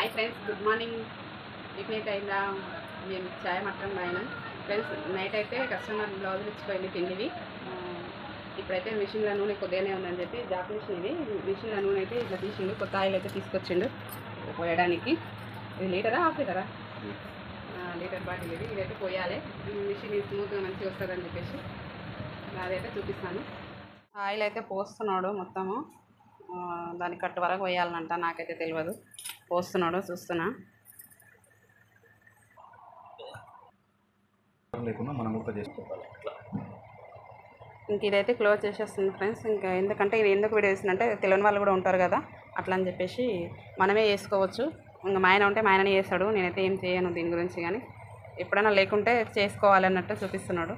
Hi friends, good morning. Night అయిందా? మేము చాయ్ మట్టం అయినా ఫ్రెండ్స్. నైట్ అయితే కస్టమర్ బ్లౌజులు ఇచ్చిపోయింది పిండివి. ఇప్పుడైతే మిషన్లో నూనె కొద్దిగానే ఉందని చెప్పి జాక్ మిషన్ ఇది. మిషన్లో నూనె అయితే ఇట్లా తీసిండు. కొత్త ఆయిల్ అయితే తీసుకొచ్చిండు పోయడానికి. ఇది లీటరా హాఫ్ లీటరా? లీటర్ బాటిల్ ఇది. ఇదైతే పోయాలి. మిషన్ స్మూత్గా మంచిగా వస్తుందని చెప్పేసి అదైతే చూపిస్తాను. ఆయిల్ అయితే పోస్తున్నాడు మొత్తము. దాని కట్టు వరకు వేయాలనంట, నాకైతే తెలియదు. పోస్తున్నాడు, చూస్తున్నా. ఇంక ఇదైతే క్లోజ్ చేసేస్తుంది ఫ్రెండ్స్. ఇంకా ఎందుకంటే ఇది ఎందుకు వీడియో వేసిందంటే తెలియని వాళ్ళు కూడా ఉంటారు కదా, అట్లా అని చెప్పేసి మనమే వేసుకోవచ్చు. ఇంకా మా ఆయన ఉంటే మా ఆయననే చేస్తాడు, నేనైతే ఏం చేయను దీని గురించి. కానీ ఎప్పుడైనా లేకుంటే చేసుకోవాలన్నట్టు చూపిస్తున్నాడు.